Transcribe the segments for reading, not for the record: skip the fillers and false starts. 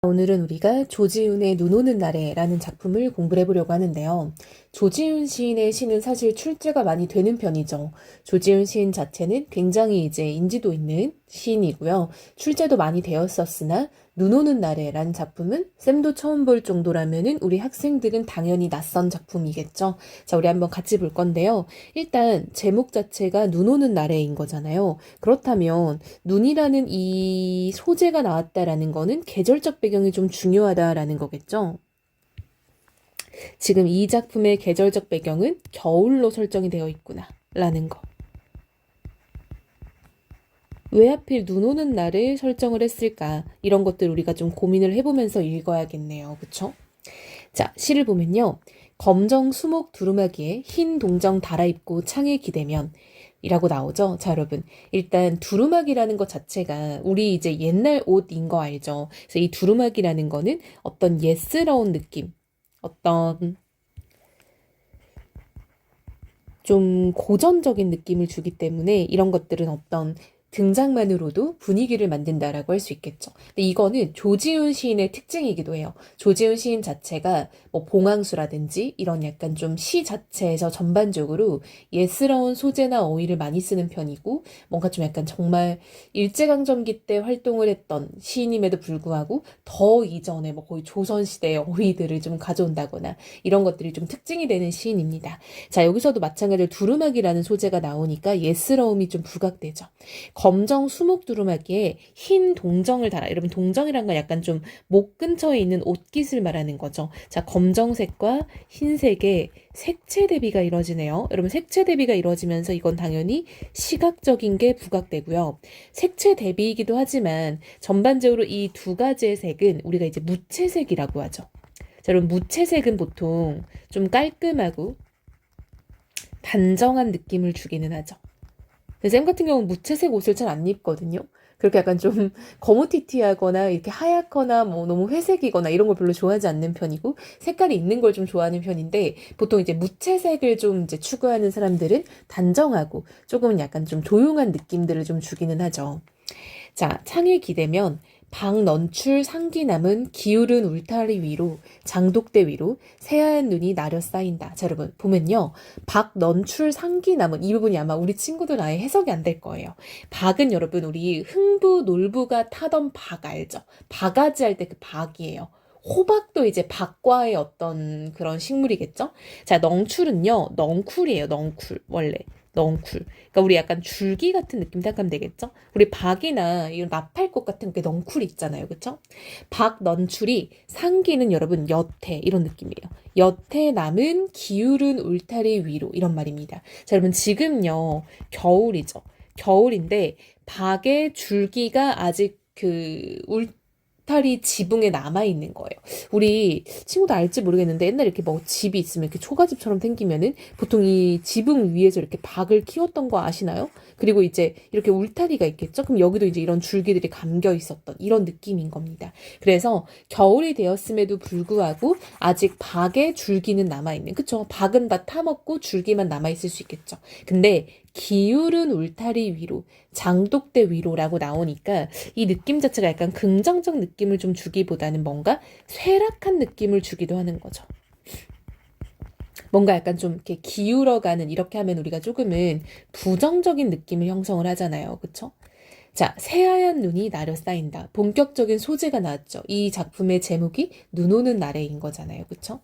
오늘은 우리가 조지훈의 눈 오는 날에라는 작품을 공부를 해보려고 하는데요. 조지훈 시인의 시는 사실 출제가 많이 되는 편이죠. 조지훈 시인 자체는 굉장히 이제 인지도 있는 시인이고요. 출제도 많이 되었었으나 눈 오는 날에라는 작품은 쌤도 처음 볼 정도라면은 우리 학생들은 당연히 낯선 작품이겠죠. 자, 우리 한번 같이 볼 건데요. 일단 제목 자체가 눈 오는 날에인 거잖아요. 그렇다면 눈이라는 이 소재가 나왔다라는 거는 계절적 배경이 좀 중요하다라는 거겠죠. 지금 이 작품의 계절적 배경은 겨울로 설정이 되어 있구나 라는 거. 왜 하필 눈 오는 날을 설정을 했을까? 이런 것들 우리가 좀 고민을 해보면서 읽어야겠네요. 그쵸? 자, 시를 보면요. 검정 수목 두루마기에 흰 동정 달아입고 창에 기대면 이라고 나오죠. 자, 여러분. 일단 두루마기라는 것 자체가 우리 이제 옛날 옷인 거 알죠? 그래서 이 두루마기라는 거는 어떤 예스러운 느낌, 어떤 좀 고전적인 느낌을 주기 때문에 이런 것들은 어떤 등장만으로도 분위기를 만든다라고 할 수 있겠죠. 근데 이거는 조지훈 시인의 특징이기도 해요. 조지훈 시인 자체가 뭐 봉황수라든지 이런 약간 좀 시 자체에서 전반적으로 예스러운 소재나 어휘를 많이 쓰는 편이고 뭔가 좀 약간 정말 일제강점기 때 활동을 했던 시인임에도 불구하고 더 이전에 뭐 거의 조선시대의 어휘들을 좀 가져온다거나 이런 것들이 좀 특징이 되는 시인입니다. 자, 여기서도 마찬가지로 두루마기라는 소재가 나오니까 예스러움이 좀 부각되죠. 검정 수목 두루마기에 흰 동정을 달아. 여러분 동정이란 건 약간 좀 목 근처에 있는 옷깃을 말하는 거죠. 자, 검정색과 흰색의 색채 대비가 이루어지네요. 여러분 색채 대비가 이루어지면서 이건 당연히 시각적인 게 부각되고요. 색채 대비이기도 하지만 전반적으로 이 두 가지의 색은 우리가 이제 무채색이라고 하죠. 자, 여러분 무채색은 보통 좀 깔끔하고 단정한 느낌을 주기는 하죠. 쌤 같은 경우는 무채색 옷을 잘 안 입거든요. 그렇게 약간 좀 거무튀튀하거나 이렇게 하얗거나 뭐 너무 회색이거나 이런 걸 별로 좋아하지 않는 편이고 색깔이 있는 걸 좀 좋아하는 편인데 보통 이제 무채색을 좀 이제 추구하는 사람들은 단정하고 조금은 약간 좀 조용한 느낌들을 좀 주기는 하죠. 자, 창에 기대면 박넌출 상기 남은 기울은 울타리 위로 장독대 위로 새하얀 눈이 나려 쌓인다. 자, 여러분 보면요. 박넌출 상기 남은 이 부분이 아마 우리 친구들 아예 해석이 안 될 거예요. 박은 여러분 우리 흥부 놀부가 타던 박 알죠? 바가지 할 때 그 박이에요. 호박도 이제 박과의 어떤 그런 식물이겠죠? 자, 넝출은요. 넝쿨이에요. 넝쿨 원래. 넝쿨. 그러니까 우리 약간 줄기 같은 느낌 생각하면 되겠죠? 우리 박이나 이런 나팔꽃 같은 게 넝쿨 있잖아요. 그쵸? 박 넝출이 상기는 여러분 여태 이런 느낌이에요. 여태 남은 기울은 울타리 위로 이런 말입니다. 자, 여러분 지금요. 겨울이죠. 겨울인데 박의 줄기가 아직 그 울타리 지붕에 남아있는 거예요. 우리 친구도 알지 모르겠는데 옛날에 이렇게 뭐 집이 있으면 이렇게 초가집처럼 생기면은 보통 이 지붕 위에서 이렇게 박을 키웠던 거 아시나요? 그리고 이제 이렇게 울타리가 있겠죠? 그럼 여기도 이제 이런 줄기들이 감겨 있었던 이런 느낌인 겁니다. 그래서 겨울이 되었음에도 불구하고 아직 박의 줄기는 남아있는, 그쵸? 박은 다 타먹고 줄기만 남아있을 수 있겠죠. 근데 기울은 울타리 위로, 장독대 위로라고 나오니까 이 느낌 자체가 약간 긍정적 느낌을 좀 주기보다는 뭔가 쇠락한 느낌을 주기도 하는 거죠. 뭔가 약간 좀 이렇게 기울어가는 이렇게 하면 우리가 조금은 부정적인 느낌을 형성을 하잖아요. 그쵸? 자, 새하얀 눈이 나려 쌓인다. 본격적인 소재가 나왔죠. 이 작품의 제목이 눈 오는 날에인 거잖아요. 그쵸?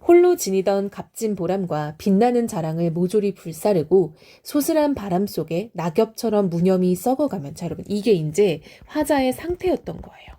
홀로 지니던 값진 보람과 빛나는 자랑을 모조리 불사르고 소슬한 바람 속에 낙엽처럼 무념히 썩어가면, 자, 여러분 이게 이제 화자의 상태였던 거예요.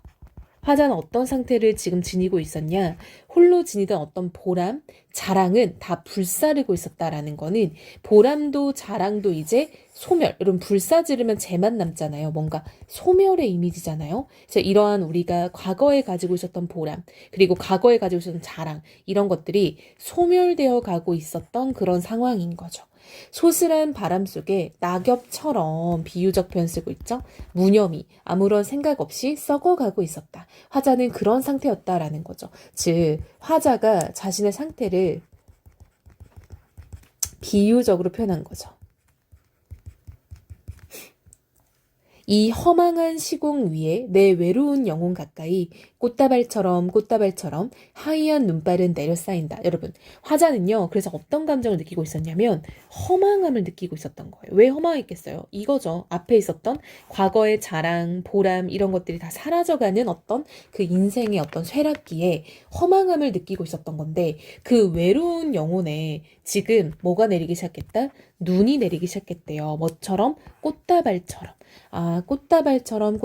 화자는 어떤 상태를 지금 지니고 있었냐? 홀로 지니던 어떤 보람, 자랑은 다 불사르고 있었다라는 거는 보람도 자랑도 이제 소멸. 여러분 불사 지르면 재만 남잖아요. 뭔가 소멸의 이미지잖아요. 그래서 이러한 우리가 과거에 가지고 있었던 보람, 그리고 과거에 가지고 있었던 자랑 이런 것들이 소멸되어 가고 있었던 그런 상황인 거죠. 소슬한 바람 속에 낙엽처럼 비유적 표현 쓰고 있죠. 무념히 아무런 생각 없이 썩어가고 있었다. 화자는 그런 상태였다라는 거죠. 즉 화자가 자신의 상태를 비유적으로 표현한 거죠. 이 허망한 시공 위에 내 외로운 영혼 가까이 꽃다발처럼 하얀 눈발은 내려 쌓인다. 여러분, 화자는요, 그래서 어떤 감정을 느끼고 있었냐면 허망함을 느끼고 있었던 거예요. 왜 허망했겠어요? 이거죠. 앞에 있었던 과거의 자랑, 보람 이런 것들이 다 사라져가는 어떤 그 인생의 어떤 쇠락기에 허망함을 느끼고 있었던 건데 그 외로운 영혼에 지금 뭐가 내리기 시작했다? 눈이 내리기 시작했대요. 뭐처럼? 꽃다발처럼. 아, 꽃다발처럼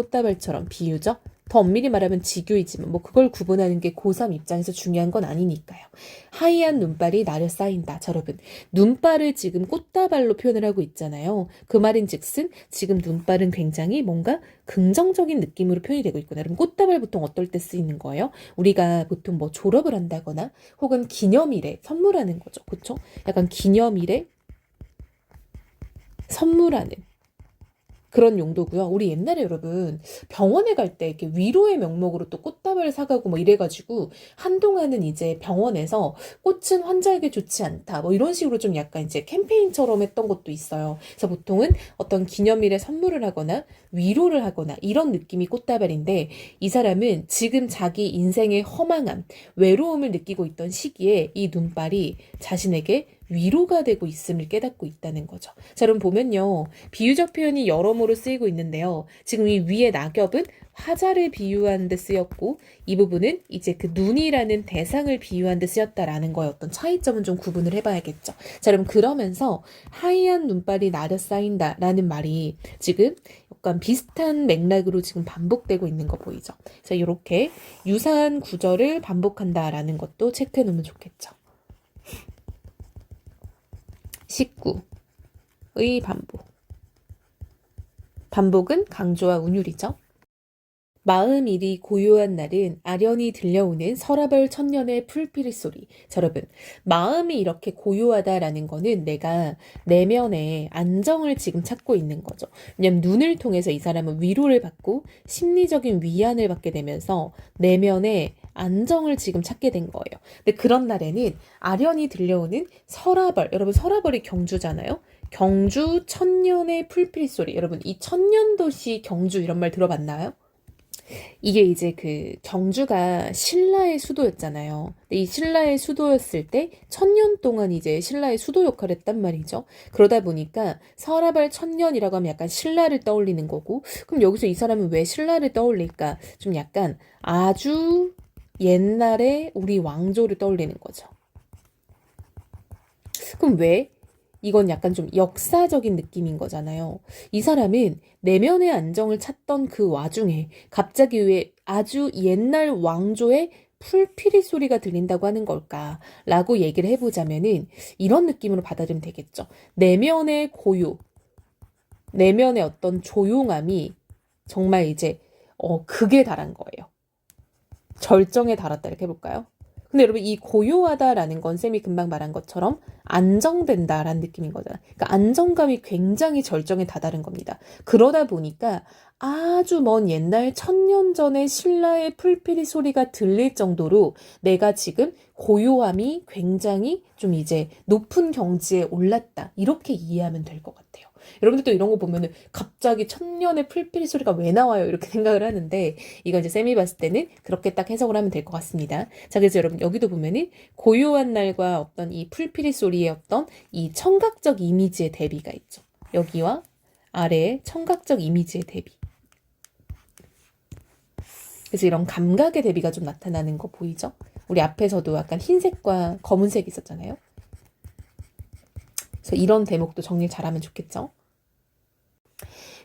비유죠? 더 엄밀히 말하면 지교이지만 뭐 그걸 구분하는 게 고3 입장에서 중요한 건 아니니까요. 하얀 눈발이 나를 쌓인다. 자, 여러분, 눈발을 지금 꽃다발로 표현을 하고 있잖아요. 그 말인즉슨 지금 눈발은 굉장히 뭔가 긍정적인 느낌으로 표현이 되고 있구나. 여러분, 꽃다발 보통 어떨 때 쓰이는 거예요? 우리가 보통 뭐 졸업을 한다거나 혹은 기념일에 선물하는 거죠. 그렇죠? 약간 기념일에 선물하는 그런 용도고요. 우리 옛날에 여러분 병원에 갈 때 이렇게 위로의 명목으로 또 꽃다발 사가고 뭐 이래가지고 한동안은 이제 병원에서 꽃은 환자에게 좋지 않다 뭐 이런 식으로 좀 약간 이제 캠페인처럼 했던 것도 있어요. 그래서 보통은 어떤 기념일에 선물을 하거나 위로를 하거나 이런 느낌이 꽃다발인데 이 사람은 지금 자기 인생의 허망함, 외로움을 느끼고 있던 시기에 이 눈발이 자신에게 위로가 되고 있음을 깨닫고 있다는 거죠. 자, 여러분 보면요. 비유적 표현이 여러모로 쓰이고 있는데요. 지금 이 위에 낙엽은 화자를 비유하는 데 쓰였고 이 부분은 이제 그 눈이라는 대상을 비유하는 데 쓰였다라는 거의 어떤 차이점은 좀 구분을 해봐야겠죠. 자, 여러분 그러면서 하얀 눈발이 나려 쌓인다라는 말이 지금 약간 비슷한 맥락으로 지금 반복되고 있는 거 보이죠. 자, 이렇게 유사한 구절을 반복한다라는 것도 체크해 놓으면 좋겠죠. 19의 반복. 반복은 강조와 운율이죠. 마음 일이 고요한 날은 아련히 들려오는 서라벌 천년의 풀피리 소리. 자, 여러분, 마음이 이렇게 고요하다라는 거는 내가 내면에 안정을 지금 찾고 있는 거죠. 왜냐면 눈을 통해서 이 사람은 위로를 받고 심리적인 위안을 받게 되면서 내면에 안정을 지금 찾게 된 거예요. 근데 그런 날에는 아련히 들려오는 서라벌, 여러분 서라벌이 경주잖아요. 경주 천년의 풀피리 소리. 여러분 이 천년도시 경주 이런 말 들어봤나요? 이게 이제 그 경주가 신라의 수도였잖아요. 근데 이 신라의 수도였을 때 1000년 동안 이제 신라의 수도 역할을 했단 말이죠. 그러다 보니까 서라벌 천년이라고 하면 약간 신라를 떠올리는 거고, 그럼 여기서 이 사람은 왜 신라를 떠올릴까? 좀 약간 아주 옛날에 우리 왕조를 떠올리는 거죠. 그럼 왜? 이건 약간 좀 역사적인 느낌인 거잖아요. 이 사람은 내면의 안정을 찾던 그 와중에 갑자기 왜 아주 옛날 왕조의 풀피리 소리가 들린다고 하는 걸까라고 얘기를 해보자면은 이런 느낌으로 받아들이면 되겠죠. 내면의 고요, 내면의 어떤 조용함이 정말 이제 극에 달한 거예요. 절정에 달았다 이렇게 해볼까요? 근데 여러분 이 고요하다라는 건 쌤이 금방 말한 것처럼 안정된다라는 느낌인 거잖아요. 그러니까 안정감이 굉장히 절정에 다다른 겁니다. 그러다 보니까 아주 먼 옛날 1000년 전의 신라의 풀피리 소리가 들릴 정도로 내가 지금 고요함이 굉장히 좀 이제 높은 경지에 올랐다. 이렇게 이해하면 될 것 같아요. 여러분들도 이런 거 보면은 갑자기 천년의 풀피리 소리가 왜 나와요? 이렇게 생각을 하는데 이거 이제 쌤이 봤을 때는 그렇게 딱 해석을 하면 될 것 같습니다. 자, 그래서 여러분 여기도 보면은 고요한 날과 어떤 이 풀피리 소리의 어떤 이 청각적 이미지의 대비가 있죠. 여기와 아래의 청각적 이미지의 대비. 그래서 이런 감각의 대비가 좀 나타나는 거 보이죠? 우리 앞에서도 약간 흰색과 검은색이 있었잖아요. 그래서 이런 대목도 정리 잘하면 좋겠죠?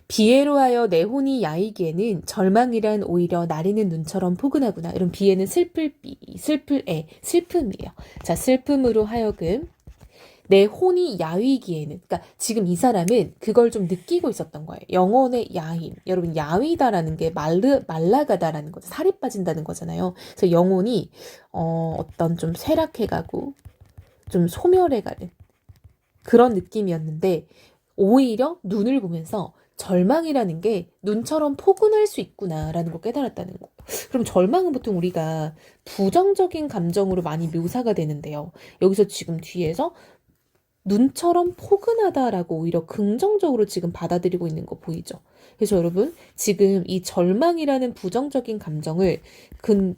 비애로 하여 내 혼이 야이기에는 절망이란 오히려 나리는 눈처럼 포근하구나. 이런 비애는 슬플 비, 슬플 애, 슬픔이에요. 자, 슬픔으로 하여금 내 혼이 야위기에는, 그러니까 지금 이 사람은 그걸 좀 느끼고 있었던 거예요. 영혼의 야임. 여러분 야위다라는 게 말라가다라는 거죠. 살이 빠진다는 거잖아요. 그래서 영혼이 어떤 좀 쇠락해가고 좀 소멸해가는 그런 느낌이었는데 오히려 눈을 보면서 절망이라는 게 눈처럼 포근할 수 있구나라는 걸 깨달았다는 거. 그럼 절망은 보통 우리가 부정적인 감정으로 많이 묘사가 되는데요. 여기서 지금 뒤에서 눈처럼 포근하다라고 오히려 긍정적으로 지금 받아들이고 있는 거 보이죠? 그래서 여러분, 지금 이 절망이라는 부정적인 감정을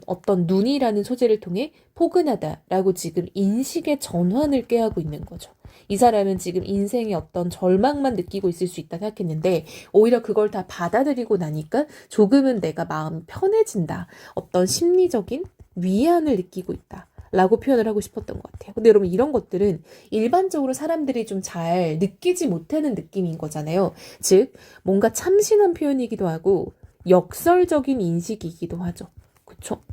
어떤 눈이라는 소재를 통해 포근하다라고 지금 인식의 전환을 꾀하고 있는 거죠. 이 사람은 지금 인생의 어떤 절망만 느끼고 있을 수 있다 생각했는데 오히려 그걸 다 받아들이고 나니까 조금은 내가 마음이 편해진다. 어떤 심리적인 위안을 느끼고 있다. 라고 표현을 하고 싶었던 것 같아요. 근데 여러분 이런 것들은 일반적으로 사람들이 좀 잘 느끼지 못하는 느낌인 거잖아요. 즉 뭔가 참신한 표현이기도 하고 역설적인 인식이기도 하죠. 그쵸?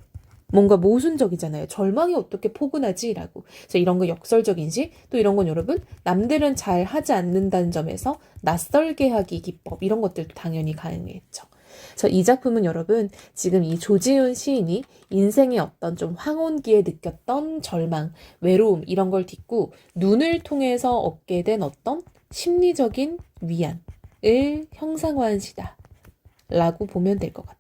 뭔가 모순적이잖아요. 절망이 어떻게 포근하지라고. 그래서 이런 거 역설적 인식, 또 이런 건 여러분 남들은 잘 하지 않는다는 점에서 낯설게 하기 기법 이런 것들도 당연히 가능했죠. 그래서 이 작품은 여러분 지금 이 조지훈 시인이 인생의 어떤 좀 황혼기에 느꼈던 절망, 외로움 이런 걸 딛고 눈을 통해서 얻게 된 어떤 심리적인 위안을 형상화한 시다 라고 보면 될 것 같아요.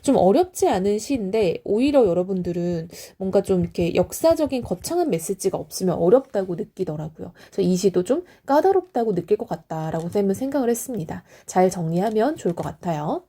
좀 어렵지 않은 시인데 오히려 여러분들은 뭔가 좀 이렇게 역사적인 거창한 메시지가 없으면 어렵다고 느끼더라고요. 그래서 이 시도 좀 까다롭다고 느낄 것 같다라고 쌤은 생각을 했습니다. 잘 정리하면 좋을 것 같아요.